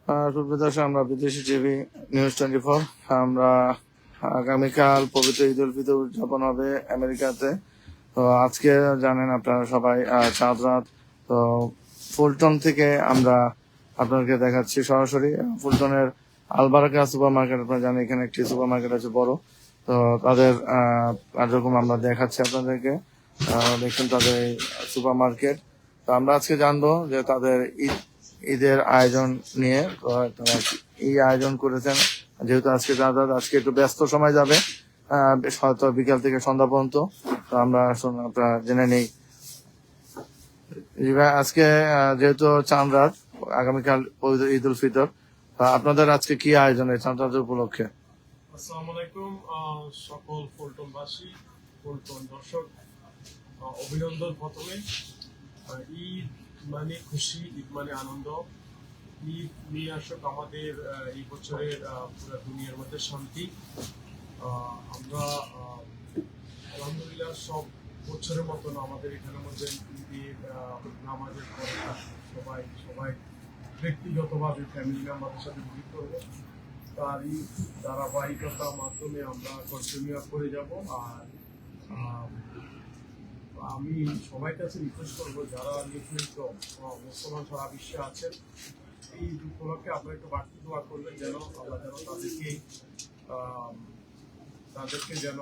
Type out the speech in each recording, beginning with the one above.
সুপ্রিয় দর্শক, আমরা বিদেশি টিভি নিউজ 24 আমরা আগামীকাল পবিত্র ঈদ উল ফিতর উদযাপন হবে আমেরিকাতে। তো আজকে জানেন আপনারা সবাই চাঁদ রাত। তো ফুলটন থেকে আমরা আপনাদেরকে দেখাচ্ছি সরাসরি ফুলটনের আলবারাকা সুপার মার্কেট। আপনারা জানেন এখানে একটি সুপার মার্কেট আছে বড়। তো তাদের কার্যক্রম আমরা দেখাচ্ছি আপনাদেরকে। দেখুন তাদের সুপার মার্কেট। তো আমরা আজকে জানবো যে তাদের ঈদের আয়োজন নিয়ে। তো তারা এই আয়োজন করেছেন যেহেতু আজকে আজকে একটু ব্যস্ত সময় যাবে, হয়তো বিকাল থেকে সন্ধ্যা পর্যন্ত। তো আমরা আপনারা জেনে নেই আজকে যেহেতু চাঁদ রাত, আগামীকাল পবিত্র ঈদ উল ফিতর, আপনাদের আজকে কি আয়োজন এই চাঁদ রাত উপলক্ষে? আসসালামু আলাইকুম সকল ফুলটনবাসী, ফুলটন দর্শক, অভিনন্দন। প্রথমে ঈদ মানে খুশি, ঈদ মানে আনন্দ। ঈদ নিয়ে আসুক আমাদের এই বছরের পুরো দুনিয়ার মধ্যে শান্তি। আমরা আলহামদুলিল্লাহ সব বছরের মতন আমাদের এখানের মধ্যে ঈদের নামাজের পরে সবাই সবাই ব্যক্তিগতভাবে ফ্যামিলি মেম্বারের সাথে ভিড় করবো। তারই ধারাবাহিকতার মাধ্যমে আমরা কন্টিনিউ করে যাব। আর আমি সবাই কাছে রিকোয়েস্ট করবো যারা নিপীড়িত মুসলমান সারা বিশ্বে আছেন, এই উপলক্ষে আপনারা একটু বাড়তি দোয়া করবেন যেন আল্লাহ যেন তাদেরকে যেন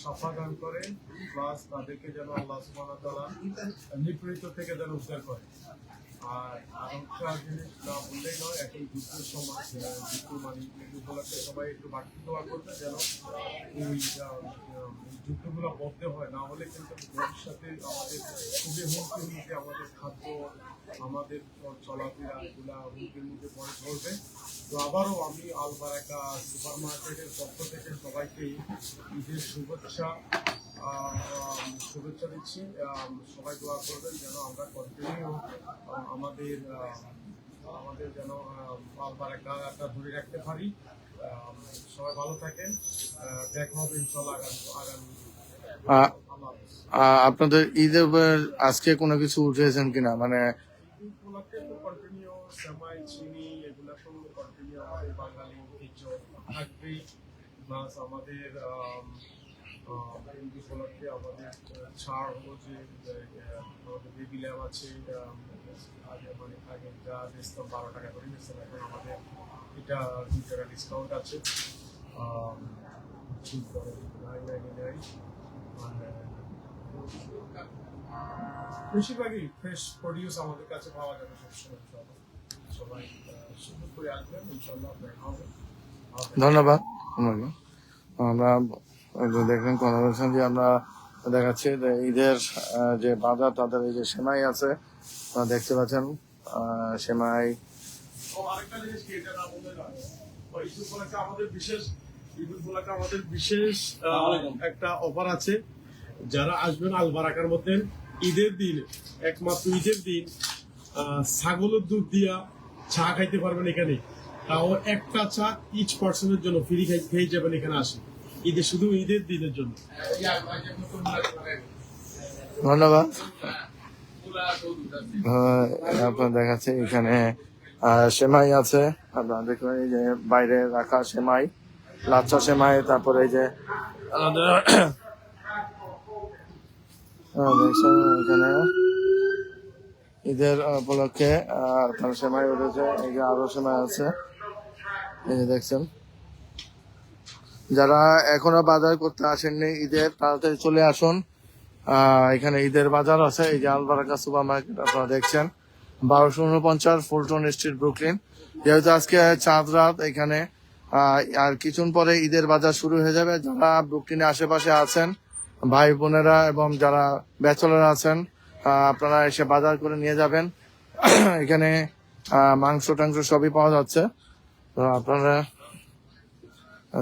সাফা দান করেন, প্লাস তাদেরকে যেন আল্লাহ সুবহানাহু ওয়া তাআলা নিপীড়িত থেকে যেন উদ্ধার করে। আর আরেকটা জিনিস না বললেই নয়, এখন যুদ্ধের সময়, যুদ্ধ মানে উপলক্ষে সবাই একটু বাড়তি দোয়া করবে যেন ওই যুদ্ধগুলো বন্ধ হয়, না হলে কিন্তু ভবিষ্যতে আমাদের খুবই হুমকির মুখে আমাদের খাদ্য, আমাদের চলাফেরা এগুলা হুমকির মুখে পড়ে ধরবে। তো আবারও আমি আলবারাকা সুপার মার্কেটের পক্ষ থেকে সবাইকে ঈদের শুভেচ্ছা দিচ্ছি। সবাই দোয়া করবেন যেন আমরা কন্টিনিউ আমাদের যেন আলবারাকা ধরে রাখতে পারি। সবাই ভালো থাকেন, দেখা হবে ইনশাল্লাহ আগামী। আপনাদের ঈদের আজকে কোনো কিছু উঠেছেন কিনা, মানে উপলক্ষে তো কন্টিনিউ সেমাই, চিনি এগুলা তো কন্টিনিউ আমাদের বাঙালি ঐতিহ্য থাকবেই। প্লাস আমাদের উপলক্ষে আমাদের ছাড় হলো যে আমাদের বেবি ল্যাব আছে, আগে যা বেচতাম 12 টাকা করে বেচতাম, এখন আমাদের এটা 2 টাকা ডিসকাউন্ট আছে। বেশিরভাগই ফ্রেশ প্রডিউস আমাদের কাছে পাওয়া যাবে সবসময়। সবাই সুন্দর করে আসবেন, ইনশাল্লাহ দেখা হবে। ধন্যবাদ। আমরা দেখলেন কথা বলছেন যে আমরা দেখাচ্ছি যে ঈদের যে বাজার, তাদের এই যে সেমাই আছে দেখতে পাচ্ছেন, সেমাই। আরেকটা জিনিস কি, এটা না বললে নয়, ঈদ উপলক্ষে আমাদের বিশেষ একটা অফার আছে। যারা আসবেন আলবারাকার মধ্যে ঈদের দিন, একমাত্র ঈদের দিন ছাগলের দুধ দিয়া চা খাইতে পারবেন এখানে। তাও একটা চা ইচ পার্সনের জন্য ফ্রি খেয়ে যাবেন এখানে আসে শুধু ঈদের দিনের জন্য। ধন্যবাদ। আপনার দেখাচ্ছে এখানে সেমাই আছে, আপনারা দেখবেন এই যে বাইরে রাখা সেমাই, লাচ্ছা সেমাই। তারপরে এই যে এখানে ঈদের উপলক্ষে আপনার সেমাই উঠেছে। এই যে আরো সেমাই আছে, এই যে দেখছেন। যারা এখনো বাজার করতে আসেননি ঈদের, তাড়াতাড়ি চলে আসুন। এখানে ঈদের বাজার আছে। এই যে আলবারাকা সুপার মার্কেট আপনারা দেখছেন, 1249 ফুলটন স্ট্রিট, ব্রুকলিন। যেহেতু আজকে চাঁদ রাত, এখানে আর কিছুক্ষণ পরে ঈদের বাজার শুরু হয়ে যাবে। যারা ব্রুকলিনের আশেপাশে আছেন ভাই বোনেরা এবং যারা ব্যাচেলর আছেন, আপনারা এসে বাজার করে নিয়ে যাবেন। এখানে মাংস টাংস সবই পাওয়া যাচ্ছে। তো আপনারা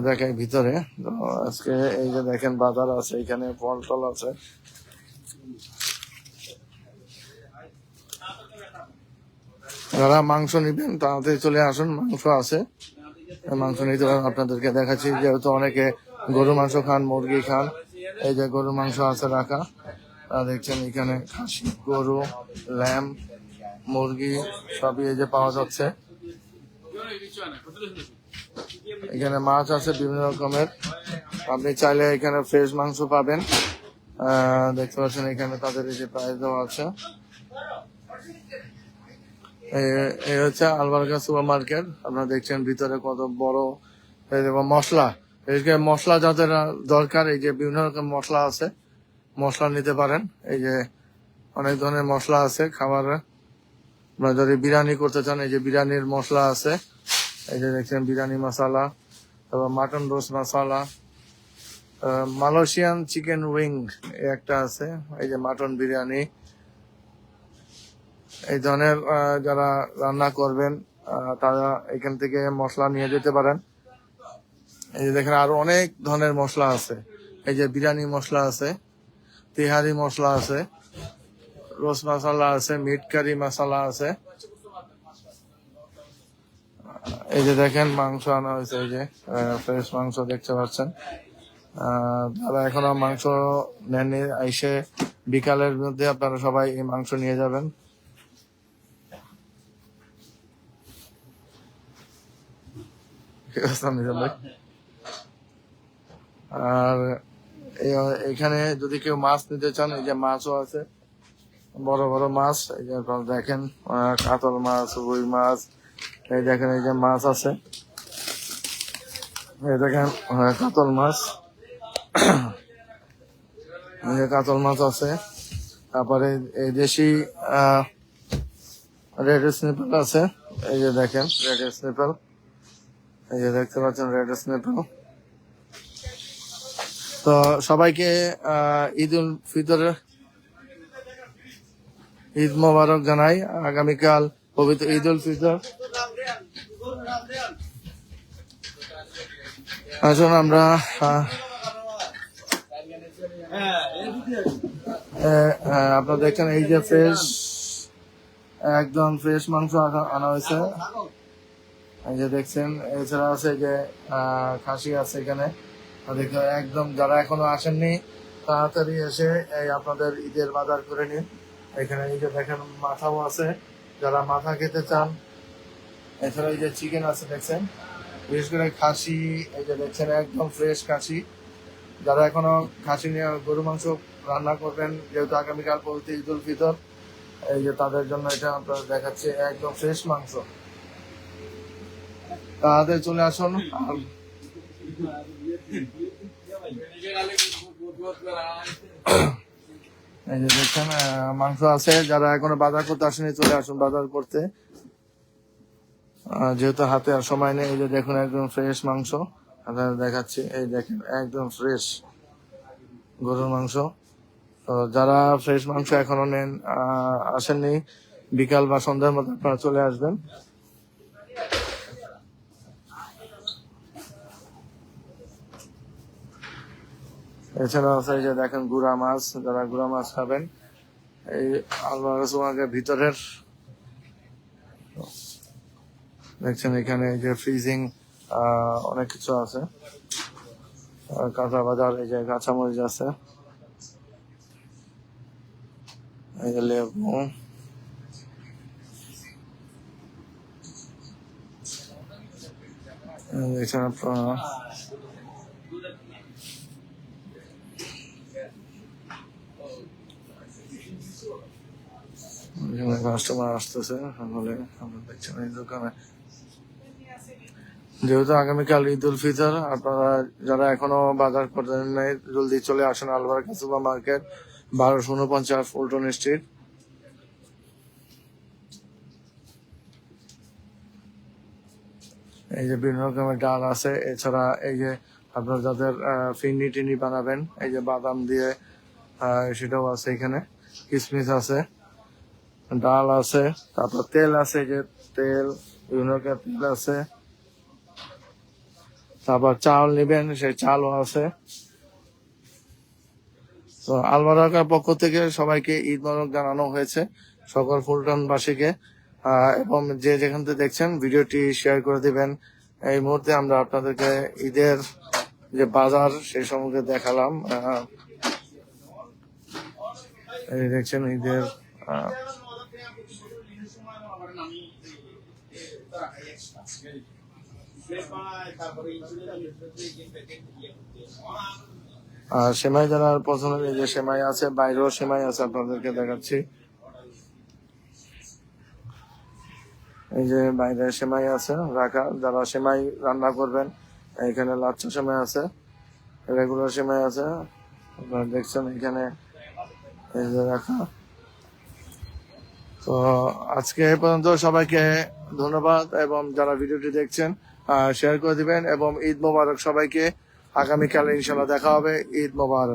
দেখেন ভিতরে। তো আজকে এই যে দেখেন বাজার আছে, এখানে ফল টল আছে। যারা মাংস নিবেন তাড়াতাড়ি চলে আসুন, মাংস আছে, মাংস নিতে পারেন। আপনাদেরকে দেখাচ্ছি যেহেতু অনেকে গরু মাংস খান, মুরগি খান। এই যে গরু মাংস আছে রাখা, দেখছেন এখানে খাসি, গরু, ল্যাম্প, মুরগি সবই এই যে পাওয়া যাচ্ছে। এখানে মাছ আছে বিভিন্ন রকমের, আপনি চাইলে এখানে ফ্রেশ মাংস পাবেন। দেখতে পাচ্ছেন এখানে তাদের এই যে প্রাইস দেওয়া আছে। এই হচ্ছে আলবার্গা সুপার মার্কেট। আপনারা দেখছেন ভিতরে কত বড়। এবং মশলা, এদিকে মশলা যাদের দরকার, এই যে বিভিন্ন রকম মশলা আছে, মশলা নিতে পারেন। এই যে অনেক ধরনের মশলা আছে খাবারে। আপনারা যদি বিরিয়ানি করতে চান, এই যে বিরিয়ানির মশলা আছে। এই যে দেখছেন বিরিয়ানি মশলা, তারপর মাটন রোস্ট মশলা, মালয়েশিয়ান চিকেন উইং একটা আছে, এই যে মাটন বিরিয়ানি। এই ধরনের যারা রান্না করবেন তারা এখান থেকে মশলা নিয়ে যেতে পারেন। এই যে দেখেন আরো অনেক ধরনের মশলা আছে। এই যে বিরিয়ানি মশলা আছে, তিহারি মশলা আছে, রোস্ট মশলা আছে, মিট কারি মশলা আছে। এই যে দেখেন মাংস আনা হয়েছে, এই যে ফ্রেশ মাংস দেখতে পাচ্ছেন। যারা এখনো মাংস নেননি, এসে বিকালের মধ্যে আপনারা সবাই এই মাংস নিয়ে যাবেন। আর এখানে যদি কেউ মাছ নিতে চান, এই যে মাছও আছে, বড় বড় মাছ। এই যে আপনারা দেখেন কাতল মাছ, রুই মাছ। এই দেখেন এই যে মাছ আছে, এই দেখেন কাতল মাছ। এই যে কাতল মাছ আছে। তারপরে এই দেশি রেড স্নিপেল আছে। এই যে দেখেন রেড স্নিপেল, এই যে দেখতে পাচ্ছেন রেড স্নিপেল। তো সবাইকে ঈদ উল ফিতরের ঈদ মোবারক জানাই। আগামীকাল পবিত্র ঈদ উল ফিতর। আসুন আমরা আপনারা দেখছেন এই যে ফ্রেশ, একদম ফ্রেশ মাংস আনা হয়েছে। এই যে দেখছেন, এছাড়া আছে যে খাসি আছে এখানে। একদম যারা এখনো আসেননি তাড়াতাড়ি এসে এই আপনাদের ঈদের বাজার করে নিন। এখানে এই যে দেখেন মাথাও আছে, যারা মাথা খেতে চান। এছাড়া এই যে চিকেন আছে দেখছেন, বিশেষ করে খাসি। এই যে দেখছেন একদম ফ্রেশ খাসি। যারা এখনো খাসি নিয়ে গরু মাংস রান্না করবেন, যেহেতু আগামীকাল পবিত্র ঈদ উল ফিতর, এই যে তাদের জন্য এটা আপনারা দেখাচ্ছে একদম ফ্রেশ মাংস। তাদের চলে আসুন। এই যে দেখছেন মাংস আছে, যারা এখনো বাজার করতে আসেনি চলে আসুন বাজার করতে, যেহেতু হাতে আর সময় নেই। এই যে দেখুন একদম ফ্রেশ মাংস আপনাদের দেখাচ্ছি। এই দেখেন একদম ফ্রেশ গরুর মাংস। তো যারা ফ্রেশ মাংস এখনো নেন আসেননি, বিকাল বা সন্ধ্যার মধ্যে আপনারা চলে আসবেন। এছাড়া আছে এই যে দেখেন গুড়া মাছ, যারা গুড়া মাছ খাবেন। এই আলবার্গা ভিতরের দেখছেন এখানে এই যে ফ্রিজিং অনেক কিছু আছে, কাঁচা বাজার। এই যে কাঁচামরিচ আছে, এই যে লেবু। দেখছেন আপনারা কাস্টমার আসতেছে, তাহলে আপনারা দেখছেন এই দোকানে। যেহেতু আগামীকাল ঈদ উল ফিতর, আপনারা যারা এখনো বাজার করেন নাই জলদি চলে আসেন আলবার্গা সুপার মার্কেট, 1249 ফুলটন স্ট্রিট। এই যে বিভিন্ন রকমের ডাল আছে। এছাড়া এই যে আপনার যাদের ফিন্নি টিনি বানাবেন, এই যে বাদাম দিয়ে সেটাও আছে এখানে। কিশমিশ আছে, ডাল আছে, তারপর তেল আছে, এই যে তেল, বিভিন্ন রকমের তেল আছে। তারপর চাল নিবেন, সেই চালও আছে। তো আলবার্গার পক্ষ থেকে সবাইকে ঈদ মোবারক জানানো হয়েছে, সকল ফুলটনবাসীকে। এবং যে যেখান থেকে দেখছেন ভিডিওটি শেয়ার করে দিবেন। এই মুহূর্তে আমরা আপনাদেরকে ঈদের যে বাজার সেই সম্পর্কে দেখালাম। এই দেখছেন ঈদের আর সেমাই জানার পছন্দ, এই যে সেমাই আছে, বাইরেও সেমাই আছে, আপনাদেরকে দেখাচ্ছি। এই যে বাইরে সেমাই আছে রাখা, যারা সেমাই রান্না করবেন, এখানে লাচ্ছা সেমাই আছে, রেগুলার সেমাই আছে, আপনারা দেখছেন এখানে এই যে রাখা। তো আজকে এ পর্যন্ত, সবাইকে ধন্যবাদ, এবং যারা ভিডিওটি দেখছেন শেয়ার করে দিবেন, এবং ঈদ মোবারক সবাইকে। আগামীকাল ইনশাল্লাহ দেখা হবে। ঈদ মোবারক।